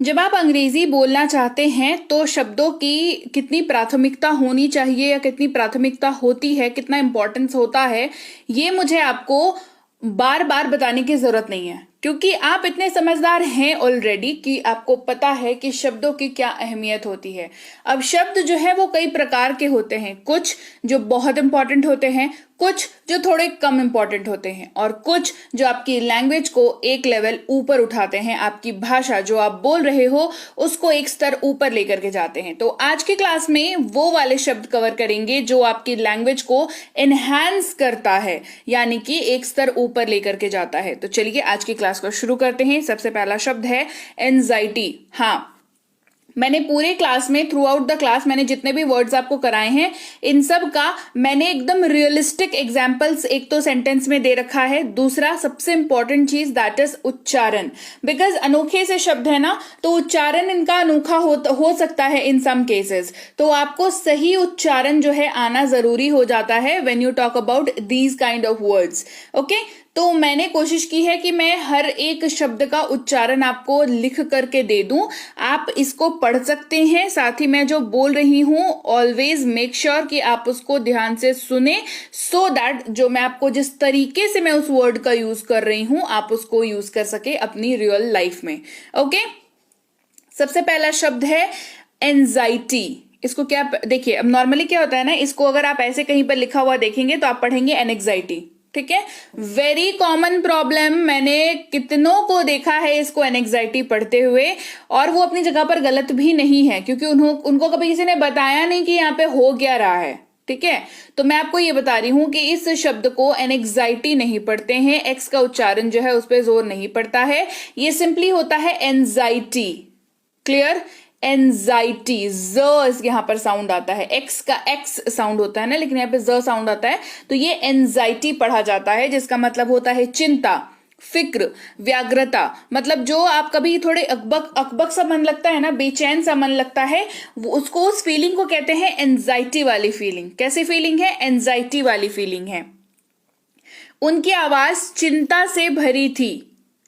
जब आप अंग्रेजी बोलना चाहते हैं तो शब्दों की कितनी प्राथमिकता होनी चाहिए या कितनी प्राथमिकता होती है, कितना इम्पोर्टेंस होता है, ये मुझे आपको बार बार बताने की जरूरत नहीं है, क्योंकि आप इतने समझदार हैं ऑलरेडी कि आपको पता है कि शब्दों की क्या अहमियत होती है। अब शब्द जो है वो कई प्रकार के होते हैं, कुछ जो बहुत इंपॉर्टेंट होते हैं, कुछ जो थोड़े कम इंपॉर्टेंट होते हैं, और कुछ जो आपकी लैंग्वेज को एक लेवल ऊपर उठाते हैं, आपकी भाषा जो आप बोल रहे हो उसको एक स्तर ऊपर लेकर के जाते हैं। तो आज की क्लास में वो वाले शब्द कवर करेंगे जो आपकी लैंग्वेज को एनहांस करता है, यानी कि एक स्तर ऊपर लेकर के जाता है। तो चलिए आज की क्लास को शुरू करते हैं। सबसे पहला शब्द है एंजाइटी। हाँ, मैंने पूरे क्लास में थ्रू आउट द क्लास मैंने जितने भी वर्ड्स आपको कराए हैं, इन सब का मैंने एकदम रियलिस्टिक एग्जांपल्स एक तो सेंटेंस में दे रखा है। दूसरा सबसे इंपॉर्टेंट चीज दैट इज उच्चारण, बिकॉज अनोखे से शब्द है ना, तो उच्चारण इनका अनोखा हो सकता है इन सम केसेस। तो आपको सही उच्चारण जो है आना जरूरी हो जाता है when you talk about these kind of words. Okay, तो मैंने कोशिश की है कि मैं हर एक शब्द का उच्चारण आपको लिख करके दे दूं। आप इसको पढ़ सकते हैं, साथ ही मैं जो बोल रही हूं ऑलवेज मेक श्योर कि आप उसको ध्यान से सुने, सो दैट जो मैं आपको जिस तरीके से मैं उस वर्ड का यूज कर रही हूं आप उसको यूज कर सके अपनी रियल लाइफ में। ओके, सबसे पहला शब्द है एंजाइटी। इसको क्या देखिए, अब नॉर्मली क्या होता है ना, इसको अगर आप ऐसे कहीं पर लिखा हुआ देखेंगे तो आप पढ़ेंगे एनेक्साइटी। ठीक है, वेरी कॉमन प्रॉब्लम। मैंने कितनों को देखा है इसको एनेक्साइटी पढ़ते हुए, और वो अपनी जगह पर गलत भी नहीं है, क्योंकि उनको कभी किसी ने बताया नहीं कि यहाँ पे हो क्या रहा है। ठीक है, तो मैं आपको ये बता रही हूं कि इस शब्द को एनेक्साइटी नहीं पढ़ते हैं, एक्स का उच्चारण जो है उस पर जोर नहीं पड़ता है, ये सिंपली होता है एंजाइटी। Clear, anxiety. ज यहां पर साउंड आता है, एक्स का एक्स साउंड होता है ना, लेकिन यहाँ पे ज साउंड आता है, तो ये एंजाइटी पढ़ा जाता है, जिसका मतलब होता है चिंता, फिक्र, व्याग्रता। मतलब जो आप कभी थोड़े अकबक अकबक सा मन लगता है ना, बेचैन सा मन लगता है, वो उसको उस फीलिंग को कहते हैं एंजाइटी वाली फीलिंग। कैसी फीलिंग है? एंजाइटी वाली फीलिंग है। उनकी आवाज चिंता से भरी थी।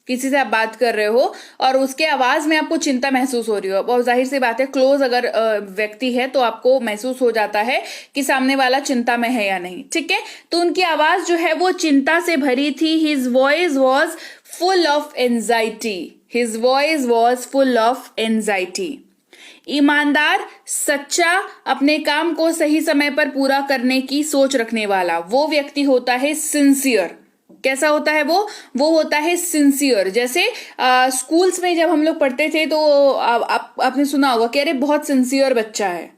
किसी से आप बात कर रहे हो और उसके आवाज में आपको चिंता महसूस हो रही हो, और जाहिर सी बात है क्लोज अगर व्यक्ति है तो आपको महसूस हो जाता है कि सामने वाला चिंता में है या नहीं। ठीक है, तो उनकी आवाज जो है वो चिंता से भरी थी। His voice was full of anxiety. His voice was full of anxiety. ईमानदार, सच्चा, अपने काम को सही समय पर पूरा करने की सोच रखने वाला, वो व्यक्ति होता है सिंसियर। कैसा होता है वो होता है सिंसियर। जैसे स्कूल्स में जब हम लोग पढ़ते थे तो आपने सुना होगा कि अरे बहुत सिंसियर बच्चा है।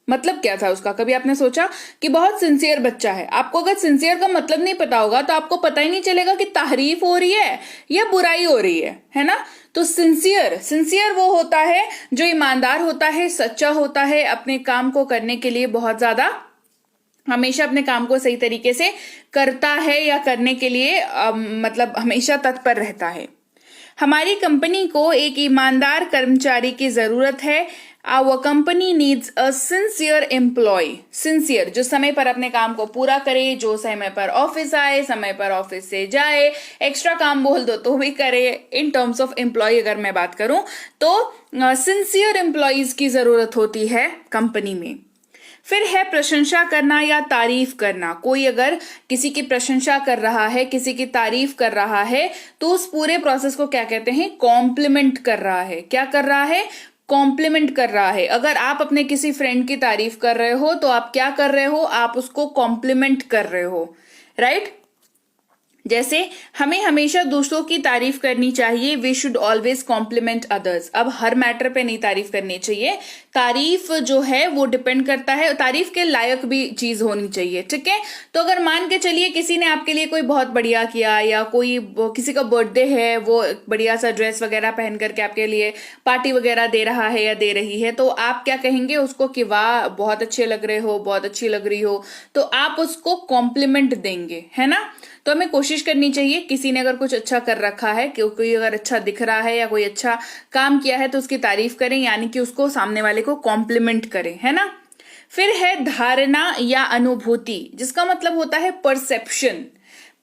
मतलब क्या था उसका? कभी आपने सोचा कि बहुत सिंसियर बच्चा है? आपको अगर सिंसियर का मतलब नहीं पता होगा तो आपको पता ही नहीं चलेगा कि तारीफ हो रही है या बुराई हो रही है ना। तो सिंसियर वो होता है जो ईमानदार होता है, सच्चा होता है, अपने काम को करने के लिए बहुत ज्यादा हमेशा अपने काम को सही तरीके से करता है, या करने के लिए मतलब हमेशा तत्पर रहता है। हमारी कंपनी को एक ईमानदार कर्मचारी की जरूरत है। Our company needs a sincere employee. Sincere जो समय पर अपने काम को पूरा करे, जो समय पर ऑफिस आए, समय पर ऑफिस से जाए, एक्स्ट्रा काम बोल दो तो भी करे। इन टर्म्स ऑफ एम्प्लॉय अगर मैं बात करूं तो सिंसियर एम्प्लॉयज की जरूरत होती है कंपनी में। फिर है प्रशंसा करना या तारीफ करना। कोई अगर किसी की प्रशंसा कर रहा है, किसी की तारीफ कर रहा है, तो उस पूरे प्रोसेस को क्या कहते हैं? कॉम्प्लीमेंट कर रहा है। क्या कर रहा है? कॉम्प्लीमेंट कर रहा है। अगर आप अपने किसी फ्रेंड की तारीफ कर रहे हो तो आप क्या कर रहे हो? आप उसको कॉम्प्लीमेंट कर रहे हो, राइट? जैसे हमें हमेशा दूसरों की तारीफ करनी चाहिए। We should always compliment others. अब हर मैटर पे नहीं तारीफ करनी चाहिए। तारीफ जो है वो डिपेंड करता है, तारीफ के लायक भी चीज होनी चाहिए। ठीक है, तो अगर मान के चलिए किसी ने आपके लिए कोई बहुत बढ़िया किया, या किसी का बर्थडे है, वो बढ़िया सा ड्रेस वगैरह पहन करके आपके लिए पार्टी वगैरह दे रहा है या दे रही है, तो आप क्या कहेंगे उसको कि वाह बहुत अच्छे लग रहे हो, बहुत अच्छी लग रही हो, तो आप उसको कॉम्प्लीमेंट देंगे, है ना। तो हमें कोशिश करनी चाहिए, किसी ने अगर कुछ अच्छा कर रखा है, कोई अगर अच्छा दिख रहा है या कोई अच्छा काम किया है तो उसकी तारीफ करें, यानी कि उसको सामने वाले को कॉम्प्लीमेंट करें, है ना। फिर है धारणा या अनुभूति, जिसका मतलब होता है परसेप्शन।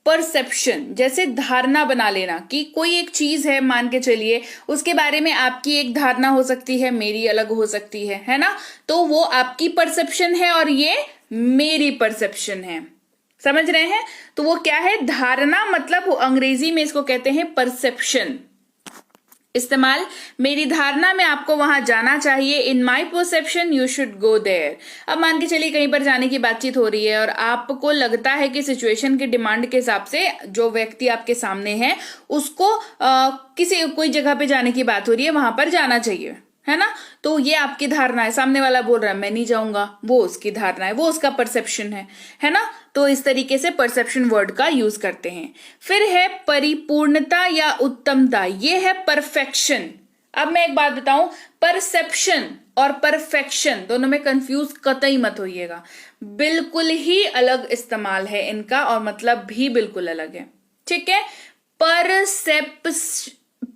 परसेप्शन, जैसे धारणा बना लेना कि कोई एक चीज है, मान के चलिए उसके बारे में आपकी एक धारणा हो सकती है, मेरी अलग हो सकती है ना, तो वो आपकी परसेप्शन है और ये मेरी परसेप्शन है, समझ रहे हैं। तो वो क्या है, धारणा, मतलब अंग्रेजी में इसको कहते हैं परसेप्शन। इस्तेमाल, मेरी धारणा में आपको वहां जाना चाहिए, in my perception you should go there. अब मान के चलिए कहीं पर जाने की बातचीत हो रही है और आपको लगता है कि सिचुएशन की डिमांड के हिसाब से जो व्यक्ति आपके सामने है उसको किसी कोई जगह पे जाने की बात हो रही है, वहां पर जाना चाहिए, है ना। तो ये आपकी धारणा है, सामने वाला बोल रहा है मैं नहीं जाऊंगा, वो उसकी धारणा है, वो उसका परसेप्शन है ना। तो इस तरीके से परसेप्शन वर्ड का यूज करते हैं। फिर है परिपूर्णता या उत्तमता, ये है परफेक्शन। अब मैं एक बात बताऊं, परसेप्शन और परफेक्शन दोनों में कंफ्यूज कतई मत होइएगा, बिल्कुल ही अलग इस्तेमाल है इनका और मतलब भी बिल्कुल अलग है, ठीक है।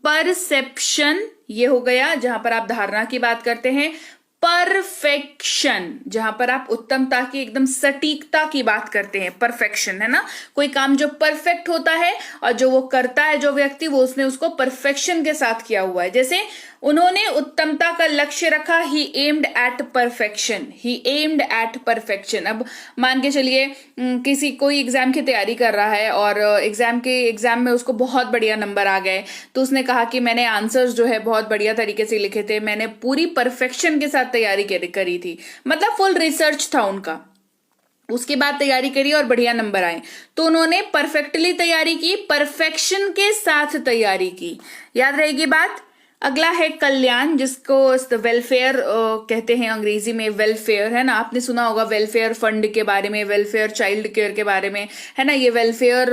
परसेप्शन ये हो गया जहां पर आप धारणा की बात करते हैं, परफेक्शन जहां पर आप उत्तमता की, एकदम सटीकता की बात करते हैं, परफेक्शन, है ना। कोई काम जो परफेक्ट होता है और जो वो करता है जो व्यक्ति, वो उसने उसको परफेक्शन के साथ किया हुआ है। जैसे उन्होंने उत्तमता का लक्ष्य रखा, he aimed at perfection, he aimed at perfection. अब मान के चलिए किसी कोई एग्जाम की तैयारी कर रहा है और एग्जाम में उसको बहुत बढ़िया नंबर आ गए, तो उसने कहा कि मैंने आंसर्स जो है बहुत बढ़िया तरीके से लिखे थे, मैंने पूरी परफेक्शन के साथ तैयारी करी थी, मतलब फुल रिसर्च था उनका, उसके बाद तैयारी करी और बढ़िया नंबर आए। तो उन्होंने परफेक्टली तैयारी की, परफेक्शन के साथ तैयारी की, याद रहेगी बात। अगला है कल्याण, जिसको वेलफेयर कहते हैं, अंग्रेजी में वेलफेयर, है ना। आपने सुना होगा वेलफेयर फंड के बारे में, वेलफेयर चाइल्ड केयर के बारे में, है ना। ये वेलफेयर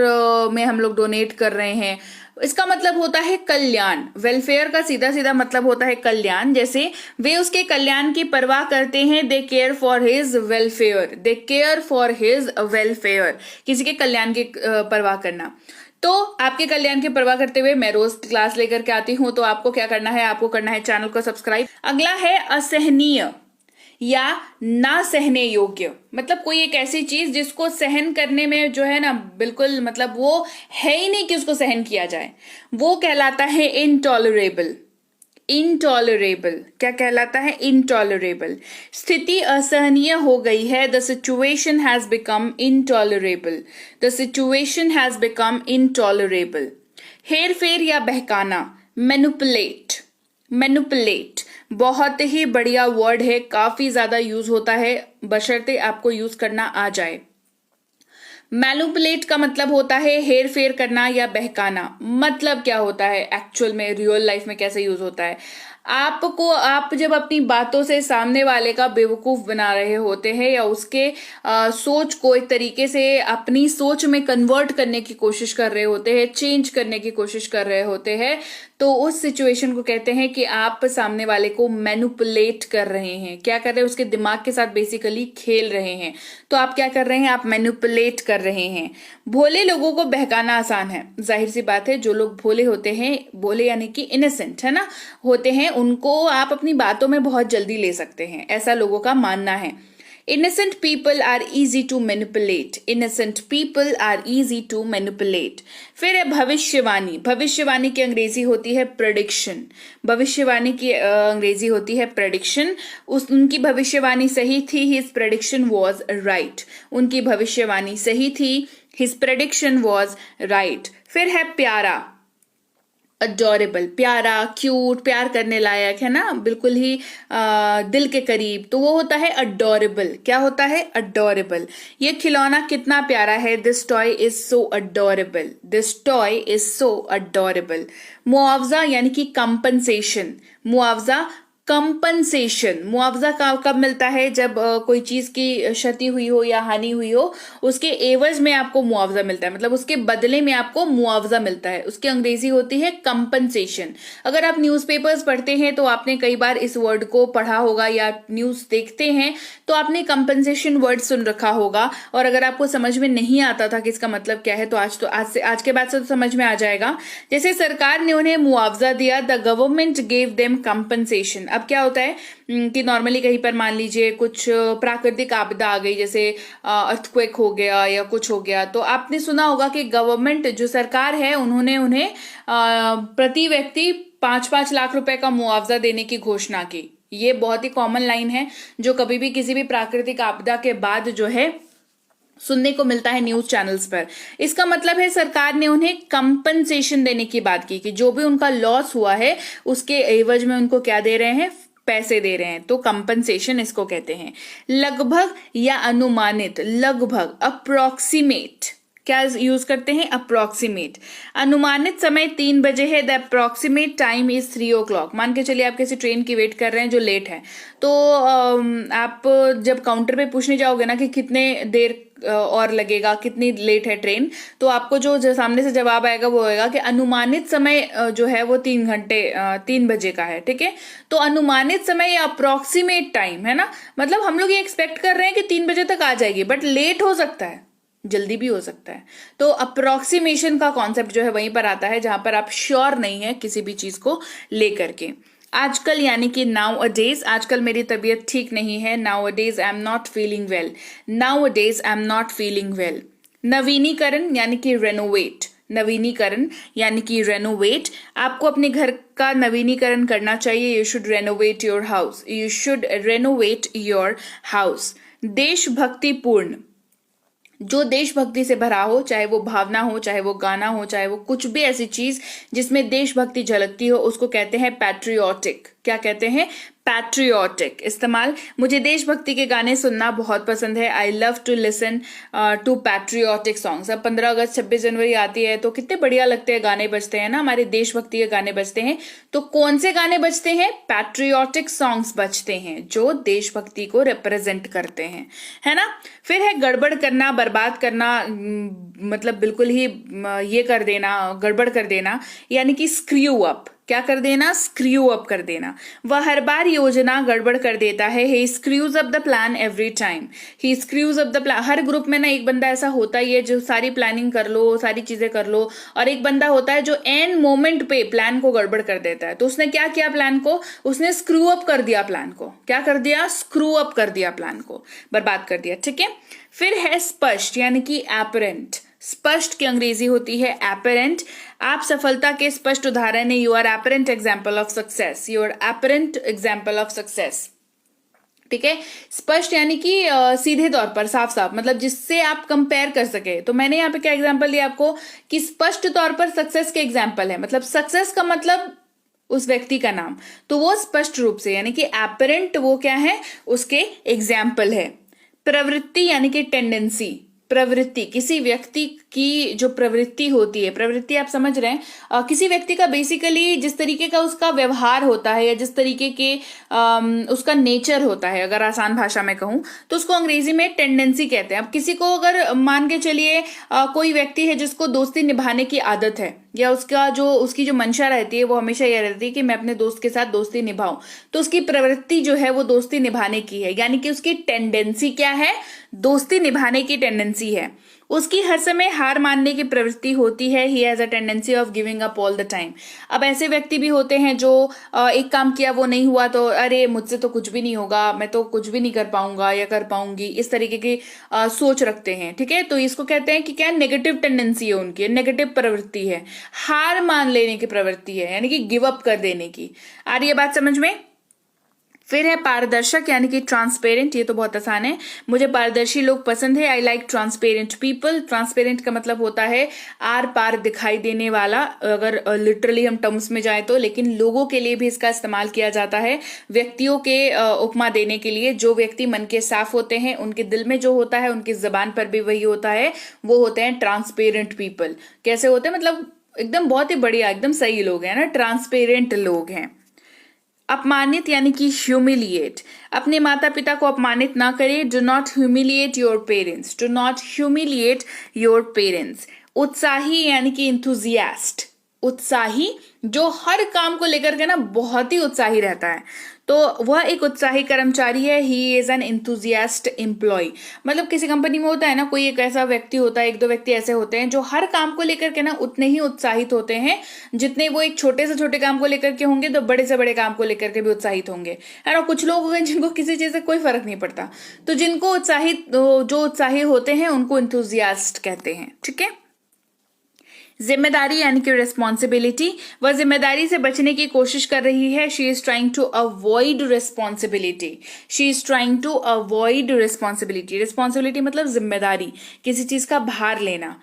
में हम लोग डोनेट कर रहे हैं, इसका मतलब होता है कल्याण। वेलफेयर का सीधा सीधा मतलब होता है कल्याण। जैसे वे उसके कल्याण की परवाह करते हैं, they care for his welfare, they care for his welfare, किसी के कल्याण की परवाह करना। तो आपके कल्याण की परवाह करते हुए मैं रोज क्लास लेकर के आती हूं, तो आपको क्या करना है, आपको करना है चैनल को सब्सक्राइब। अगला है असहनीय या ना सहने योग्य, मतलब कोई एक ऐसी चीज जिसको सहन करने में जो है ना बिल्कुल, मतलब वो है ही नहीं कि उसको सहन किया जाए, वो कहलाता है इनटॉलरेबल। इनटॉलरेबल क्या कहलाता है, इनटॉलरेबल। स्थिति असहनीय हो गई है, the situation has become intolerable, the situation has become intolerable. हेर फेर या बहकाना, मैनिपुलेट, मैनिपुलेट बहुत ही बढ़िया वर्ड है, काफी ज्यादा यूज होता है, बशर्ते आपको यूज करना आ जाए। मैनिपुलेट का मतलब होता है हेर फेर करना या बहकाना। मतलब क्या होता है एक्चुअल में, रियल लाइफ में कैसे यूज होता है, आप जब अपनी बातों से सामने वाले का बेवकूफ बना रहे होते हैं या उसके सोच को एक तरीके से अपनी सोच में कन्वर्ट करने की कोशिश कर रहे होते हैं, चेंज करने की कोशिश कर रहे होते हैं, तो उस सिचुएशन को कहते हैं कि आप सामने वाले को मैनिपुलेट कर रहे हैं। क्या कर रहे हैं, उसके दिमाग के साथ बेसिकली खेल रहे हैं। तो आप क्या कर रहे हैं, आप मैनिपुलेट कर रहे हैं। भोले लोगों को बहकाना आसान है, जाहिर सी बात है, जो लोग भोले होते हैं, भोले यानी कि इनोसेंट, है ना, होते हैं, उनको आप अपनी बातों में बहुत जल्दी ले सकते हैं, ऐसा लोगों का मानना है। Innocent people are easy to manipulate. Innocent people are easy to manipulate. फिर है भविष्यवाणी। भविष्यवाणी की अंग्रेजी होती है prediction. भविष्यवाणी की अंग्रेजी होती है prediction. उनकी भविष्यवाणी सही थी, his prediction was right. उनकी भविष्यवाणी सही थी, his prediction was right. फिर है प्यारा, अडोरेबल, प्यारा, क्यूट, प्यार करने लायक, है ना, बिल्कुल ही दिल के करीब, तो वो होता है अडोरेबल। क्या होता है, अडोरेबल। ये खिलौना कितना प्यारा है, this toy is so adorable, this toy is so adorable. मुआवजा यानी कि कंपनसेशन, मुआवजा, कंपनसेशन। मुआवजा कब मिलता है, जब कोई चीज की क्षति हुई हो या हानि हुई हो, उसके एवज में आपको मुआवजा मिलता है, मतलब उसके बदले में आपको मुआवजा मिलता है, उसकी अंग्रेजी होती है कंपनसेशन। अगर आप न्यूज़पेपर्स पढ़ते हैं तो आपने कई बार इस वर्ड को पढ़ा होगा, या न्यूज देखते हैं तो आपने कंपनसेशन वर्ड सुन रखा होगा। और अगर आपको समझ में नहीं आता था कि इसका मतलब क्या है, तो आज के बाद से तो समझ में आ जाएगा। जैसे सरकार ने उन्हें मुआवजा दिया, the government gave them compensation. अब क्या होता है कि नॉर्मली कहीं पर मान लीजिए कुछ प्राकृतिक आपदा आ गई, जैसे अर्थक्वेक हो गया या कुछ हो गया, तो आपने सुना होगा कि गवर्नमेंट जो सरकार है उन्होंने उन्हें प्रति व्यक्ति 5-5 लाख रुपए का मुआवजा देने की घोषणा की। ये बहुत ही कॉमन लाइन है जो कभी भी किसी भी प्राकृतिक आपदा के बाद जो है सुनने को मिलता है न्यूज चैनल्स पर। इसका मतलब है सरकार ने उन्हें कंपनसेशन देने की बात की कि जो भी उनका लॉस हुआ है उसके एवज में उनको क्या दे रहे हैं, पैसे दे रहे हैं, तो कंपनसेशन इसको कहते हैं। लगभग या अनुमानित, लगभग अप्रोक्सीमेट, क्या यूज करते हैं, अप्रोक्सीमेट। अनुमानित समय 3 बजे है, the approximate time is 3 o'clock। मान के चलिए आप किसी ट्रेन की वेट कर रहे हैं जो लेट है, तो आप जब काउंटर पे पूछने जाओगे ना कि कितने देर और लगेगा, कितनी लेट है ट्रेन, तो आपको जो सामने से जवाब आएगा वो होगा कि अनुमानित समय जो है वो 3 बजे का है। ठीक है, तो अनुमानित समय या अप्रोक्सीमेट टाइम है ना, मतलब हम लोग ये एक्सपेक्ट कर रहे हैं कि 3 बजे तक आ जाएगी, बट लेट हो सकता है, जल्दी भी हो सकता है। तो अप्रोक्सीमेशन का कॉन्सेप्ट जो है वहीं पर आता है जहां पर आप श्योर नहीं है किसी भी चीज को लेकर के। आजकल यानी कि नाउ अ डेज, आजकल मेरी तबीयत ठीक नहीं है, now a days I am not feeling well, now a days I am not feeling well. नवीनीकरण यानी कि रेनोवेट, नवीनीकरण यानी कि रेनोवेट, आपको अपने घर का नवीनीकरण करना चाहिए। You should renovate your house, you should renovate your house. देशभक्तिपूर्ण, जो देशभक्ति से भरा हो, चाहे वो भावना हो, चाहे वो गाना हो, चाहे वो कुछ भी ऐसी चीज जिसमें देशभक्ति झलकती हो, उसको कहते हैं पैट्रियोटिक। क्या कहते हैं, पैट्रियोटिक। इस्तेमाल, मुझे देशभक्ति के गाने सुनना बहुत पसंद है, I love to listen to patriotic songs. अब 15 अगस्त 26 जनवरी आती है तो कितने बढ़िया लगते हैं, गाने बजते हैं ना, हमारे देशभक्ति के गाने बजते हैं। तो कौन से गाने बजते हैं, पैट्रियोटिक सॉन्ग्स बजते हैं जो देशभक्ति को रिप्रेजेंट करते हैं, है ना। फिर है गड़बड़ करना, बर्बाद करना, मतलब बिल्कुल ही ये कर देना, गड़बड़ कर देना, यानी कि स्क्रू अप। क्या कर देना, स्क्रू अप कर देना। वह हर बार योजना गड़बड़ कर देता है, he screws up the plan every time, he screws up the plan. हर ग्रुप में ना एक बंदा ऐसा होता ही है जो सारी प्लानिंग कर लो, सारी चीजें कर लो, और एक बंदा होता है जो एन मोमेंट पे प्लान को गड़बड़ कर देता है। तो उसने क्या किया, प्लान को उसने स्क्रू अप कर दिया, प्लान को क्या कर दिया, स्क्रू अप कर दिया, प्लान को बर्बाद कर दिया। ठीक है, फिर है स्पष्ट यानी कि एपरेंट। स्पष्ट की अंग्रेजी होती है एपरेंट। आप सफलता के स्पष्ट उदाहरण है, you are apparent example of success, you are apparent example of success. ठीक है, स्पष्ट यानी कि सीधे तौर पर, साफ साफ, मतलब जिससे आप कंपेयर कर सके। तो मैंने यहाँ पे क्या एग्जाम्पल दिया आपको कि स्पष्ट तौर पर सक्सेस के एग्जाम्पल है, मतलब सक्सेस का मतलब उस व्यक्ति का नाम, तो वो स्पष्ट रूप से, यानी कि एपरेंट वो क्या है, उसके एग्जाम्पल है। प्रवृत्ति यानी कि टेंडेंसी, प्रवृत्ति किसी व्यक्ति की जो प्रवृत्ति होती है, प्रवृत्ति आप समझ रहे हैं, किसी व्यक्ति का बेसिकली जिस तरीके का उसका व्यवहार होता है या जिस तरीके के उसका नेचर होता है, अगर आसान भाषा में कहूं तो उसको अंग्रेजी में टेंडेंसी कहते हैं। अब किसी को अगर मान के चलिए कोई व्यक्ति है जिसको दोस्ती निभाने की आदत है, या उसकी जो मंशा रहती है वो हमेशा यह रहती है कि मैं अपने दोस्त के साथ दोस्ती निभाऊं, तो उसकी प्रवृत्ति जो है वो दोस्ती निभाने की है, यानी कि उसकी टेंडेंसी क्या है, दोस्ती निभाने की टेंडेंसी है। उसकी हर समय हार मानने की प्रवृत्ति होती है, he has a tendency of giving up all the time. अब ऐसे व्यक्ति भी होते हैं जो एक काम किया वो नहीं हुआ तो अरे मुझसे तो कुछ भी नहीं होगा, मैं तो कुछ भी नहीं कर पाऊंगा या कर पाऊंगी, इस तरीके की सोच रखते हैं। ठीक है, तो इसको कहते हैं कि क्या, नेगेटिव टेंडेंसी है उनकी, नेगेटिव प्रवृत्ति है, हार मान लेने की प्रवृत्ति है, यानी कि गिव अप कर देने की। आ रही है बात समझ में। फिर है पारदर्शक यानी कि ट्रांसपेरेंट, ये तो बहुत आसान है, मुझे पारदर्शी लोग पसंद है, I like transparent people. Transparent का मतलब होता है आर पार दिखाई देने वाला, अगर लिटरली हम टर्म्स में जाए तो, लेकिन लोगों के लिए भी इसका इस्तेमाल किया जाता है, व्यक्तियों के उपमा देने के लिए। जो व्यक्ति मन के साफ होते हैं, उनके दिल में जो होता है उनकी जबान पर भी वही होता है, वो होते हैं ट्रांसपेरेंट पीपल। कैसे होते हैं, मतलब एकदम बहुत ही बढ़िया, एकदम सही लोग हैं ना, ट्रांसपेरेंट लोग हैं। अपमानित यानी कि ह्यूमिलिएट, अपने माता पिता को अपमानित ना करें, do not humiliate your parents, do not humiliate your parents. उत्साही यानी कि इंथुजियास्ट, उत्साही, जो हर काम को लेकर के ना बहुत ही उत्साही रहता है, तो वह एक उत्साही कर्मचारी है। He is an enthusiast employee. मतलब किसी कंपनी में होता है ना, कोई एक ऐसा व्यक्ति होता है, एक दो व्यक्ति ऐसे होते हैं जो हर काम को लेकर के ना उतने ही उत्साहित होते हैं जितने वो एक छोटे से छोटे काम को लेकर के होंगे, तो बड़े से बड़े काम को लेकर के भी उत्साहित होंगे, है ना। कुछ लोग होंगे जिनको किसी चीज से कोई फर्क नहीं पड़ता, तो जिनको उत्साहित, जो उत्साही होते हैं उनको इंथुजियास्ट कहते हैं, ठीक है। जिम्मेदारी यानी कि रिस्पॉन्सिबिलिटी, वह जिम्मेदारी से बचने की कोशिश कर रही है। She is trying to avoid responsibility. She is trying to avoid responsibility. Responsibility मतलब जिम्मेदारी, किसी चीज का भार लेना,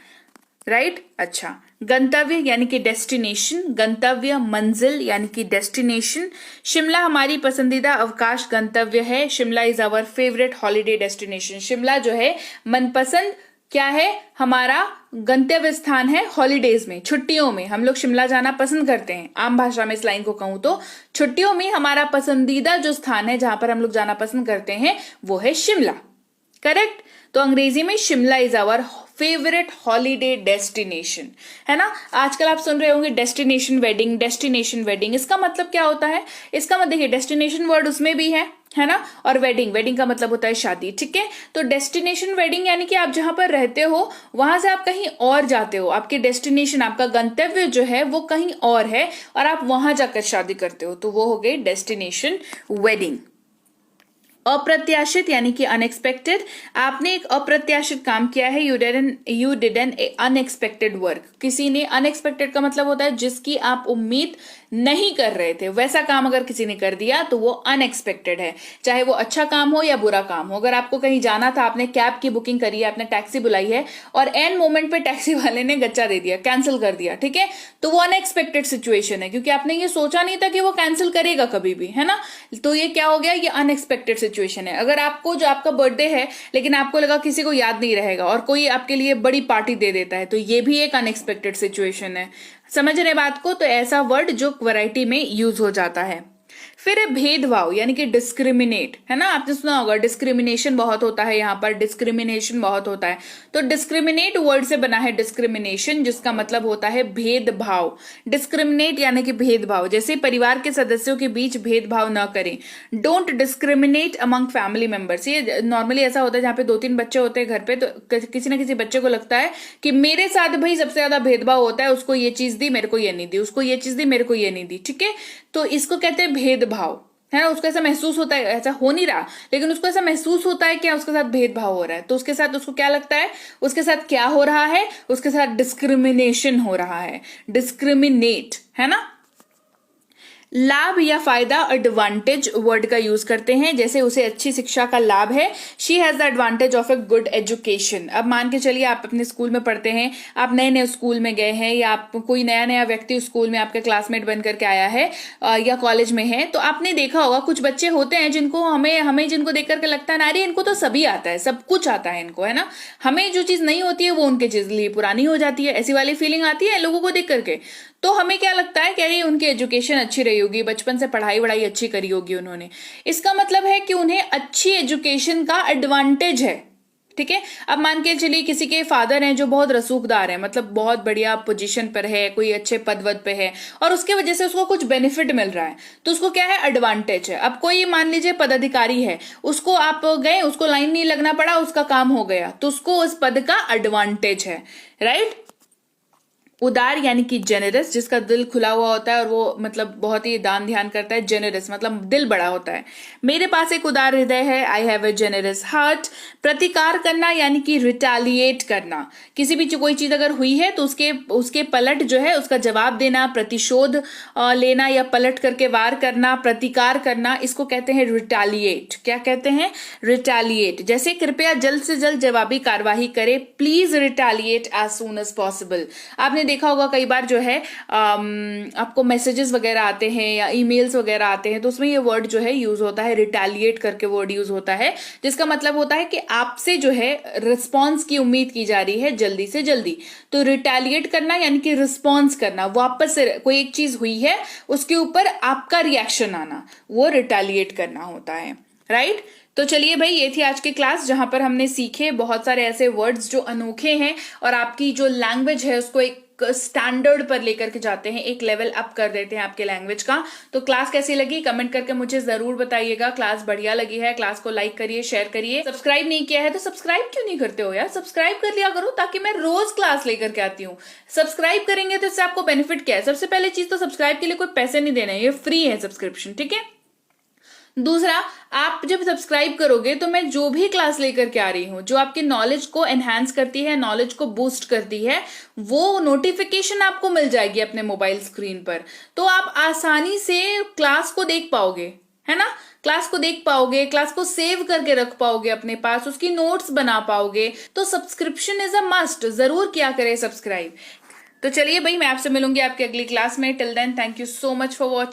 राइट। अच्छा, गंतव्य यानी कि डेस्टिनेशन, गंतव्य मंजिल यानी कि डेस्टिनेशन। शिमला हमारी पसंदीदा अवकाश गंतव्य है। Shimla is our favourite holiday destination. Shimla जो है मनपसंद क्या है, हमारा गंतव्य स्थान है। हॉलीडेज में, छुट्टियों में हम लोग शिमला जाना पसंद करते हैं। आम भाषा में इस लाइन को कहूं तो छुट्टियों में हमारा पसंदीदा जो स्थान है जहां पर हम लोग जाना पसंद करते हैं वो है शिमला, करेक्ट। तो अंग्रेजी में Shimla is our favourite holiday destination, है ना। आजकल आप सुन रहे होंगे डेस्टिनेशन वेडिंग, डेस्टिनेशन वेडिंग। इसका मतलब क्या होता है, इसका मतलब देखिए डेस्टिनेशन वर्ड उसमें भी है ना, और वेडिंग, वेडिंग का मतलब होता है शादी, ठीक है। तो डेस्टिनेशन वेडिंग यानी कि आप जहां पर रहते हो वहां से आप कहीं और जाते हो, आपके डेस्टिनेशन, आपका गंतव्य जो है वो कहीं और है और आप वहां जाकर शादी करते हो, तो वो हो गई डेस्टिनेशन वेडिंग। अप्रत्याशित यानी कि अनएक्सपेक्टेड, आपने एक अप्रत्याशित काम किया है। You did an unexpected work. किसी ने, अनएक्सपेक्टेड का मतलब होता है जिसकी आप उम्मीद नहीं कर रहे थे, वैसा काम अगर किसी ने कर दिया तो वो अनएक्सपेक्टेड है, चाहे वो अच्छा काम हो या बुरा काम हो। अगर आपको कहीं जाना था, आपने कैब की बुकिंग करी है, आपने टैक्सी बुलाई है और एन मोमेंट पे टैक्सी वाले ने गच्चा दे दिया, कैंसिल कर दिया, ठीक है, तो वो अनएक्सपेक्टेड सिचुएशन है, क्योंकि आपने ये सोचा नहीं था कि वो कैंसिल करेगा कभी भी, है ना। तो ये क्या हो गया, ये अनएक्सपेक्टेड सिचुएशन है। अगर आपको, जो आपका बर्थडे है लेकिन आपको लगा किसी को याद नहीं रहेगा और कोई आपके लिए बड़ी पार्टी दे देता है, तो ये भी एक अनएक्सपेक्टेड सिचुएशन है। समझ रहे बात को। तो ऐसा वर्ड जो वैरायटी में यूज हो जाता है। फिर है भेदभाव यानी कि डिस्क्रिमिनेट, है ना। आपने सुना होगा डिस्क्रिमिनेशन बहुत होता है, यहाँ पर डिस्क्रिमिनेशन बहुत होता है। तो डिस्क्रिमिनेट वर्ड से बना है डिस्क्रिमिनेशन, जिसका मतलब होता है भेदभाव। डिस्क्रिमिनेट यानी कि भेदभाव, जैसे परिवार के सदस्यों के बीच भेदभाव न करें। Don't discriminate among family members. ये नॉर्मली ऐसा होता है जहाँ पे 2-3 बच्चे होते हैं घर पे, तो किसी ना किसी बच्चे को लगता है कि मेरे साथ भाई सबसे ज्यादा भेदभाव होता है, उसको ये चीज दी मेरे को ये नहीं दी, उसको ये चीज दी मेरे को ये नहीं दी, ठीक है। तो इसको कहते हैं भेदभाव, है ना। उसको ऐसा महसूस होता है, ऐसा हो नहीं रहा लेकिन उसको ऐसा महसूस होता है कि उसके साथ भेदभाव हो रहा है, तो उसके साथ उसको क्या लगता है, उसके साथ क्या हो रहा है, उसके साथ डिस्क्रिमिनेशन हो रहा है, डिस्क्रिमिनेट, है ना। लाभ या फायदा, एडवांटेज वर्ड का यूज करते हैं, जैसे उसे अच्छी शिक्षा का लाभ है। She has the advantage of a good education. अब मान के चलिए आप अपने स्कूल में पढ़ते हैं, आप नए नए स्कूल में गए हैं, या आप कोई नया नया व्यक्ति स्कूल में आपके क्लासमेट बन करके आया है या कॉलेज में है, तो आपने देखा होगा कुछ बच्चे होते हैं जिनको हमें जिनको देख करके लगता है ना, अरे इनको तो सभी आता है, सब कुछ आता है इनको, है ना। हमें जो चीज नहीं होती है वो उनके चीज लिए पुरानी हो जाती है, ऐसी वाली फीलिंग आती है लोगों को देख करके। तो हमें क्या लगता है कि अरे उनकी एजुकेशन अच्छी रही होगी, बचपन से पढ़ाई वढ़ाई अच्छी करी होगी उन्होंने। इसका मतलब है कि उन्हें अच्छी एजुकेशन का एडवांटेज है, ठीक है। अब मान के चलिए किसी के फादर हैं जो बहुत रसूखदार हैं, मतलब बहुत बढ़िया पोजीशन पर है, कोई अच्छे पद वद पे है और उसके वजह से उसको कुछ बेनिफिट मिल रहा है, तो उसको क्या है, एडवांटेज है। अब कोई मान लीजिए पदाधिकारी है, उसको आप गए, उसको लाइन नहीं लगना पड़ा, उसका काम हो गया, तो उसको उस पद का एडवांटेज है, राइट। उदार यानी कि जेनरस, जिसका दिल खुला हुआ होता है और वो मतलब बहुत ही दान ध्यान करता है। जेनरस मतलब दिल बड़ा होता है। मेरे पास एक उदार हृदय है, I have a generous heart. प्रतिकार करना यानी कि रिटालिएट करना, किसी भी कोई चीज अगर हुई है तो उसके पलट जो है उसका जवाब देना, प्रतिशोध लेना या पलट करके वार करना, प्रतिकार करना, इसको कहते हैं रिटालिएट। क्या कहते हैं, रिटालिएट। जैसे कृपया जल्द से जल्द जवाबी कार्यवाही करे, please retaliate as soon as possible. आपने देखा होगा कई बार जो है आपको मैसेजेस वगैरह आते हैं या ईमेल्स वगैरह आते हैं, तो उसमें ये वर्ड जो है यूज होता है, रिटालिएट करके वर्ड यूज होता है, जिसका मतलब होता है कि आपसे जो है रिस्पॉन्स की उम्मीद की जा रही है जल्दी से जल्दी। तो रिटालिएट करना यानी कि रिस्पॉन्स करना, वापस से कोई एक चीज हुई है उसके ऊपर आपका रिएक्शन आना, वो रिटालिएट करना होता है, राइट। तो चलिए भाई, ये थी आज की क्लास जहां पर हमने सीखे बहुत सारे ऐसे वर्ड्स जो अनोखे हैं और आपकी जो लैंग्वेज है उसको एक स्टैंडर्ड पर लेकर के जाते हैं, एक लेवल अप कर देते हैं आपके लैंग्वेज का। तो क्लास कैसी लगी कमेंट करके मुझे जरूर बताइएगा। क्लास बढ़िया लगी है, क्लास को लाइक करिए, शेयर करिए। सब्सक्राइब नहीं किया है तो सब्सक्राइब क्यों नहीं करते हो यार, सब्सक्राइब कर लिया करो ताकि मैं रोज क्लास लेकर के आती हूँ। सब्सक्राइब करेंगे तो इससे आपको बेनिफिट क्या है? सबसे पहले चीज तो सब्सक्राइब के लिए कोई पैसे नहीं देना है, ये फ्री है सब्सक्रिप्शन, ठीक है। दूसरा, आप जब सब्सक्राइब करोगे तो मैं जो भी क्लास लेकर के आ रही हूं जो आपके नॉलेज को एनहांस करती है, नॉलेज को बूस्ट करती है, वो नोटिफिकेशन आपको मिल जाएगी अपने मोबाइल स्क्रीन पर। तो आप आसानी से क्लास को देख पाओगे, है ना। क्लास को देख पाओगे, क्लास को सेव करके रख पाओगे अपने पास, उसकी नोट्स बना पाओगे। तो सब्सक्रिप्शन इज अ मस्ट, जरूर किया करें सब्सक्राइब। तो चलिए भाई, मैं आपसे मिलूंगी आपकी अगली क्लास में। Till then, thank you so much for watching.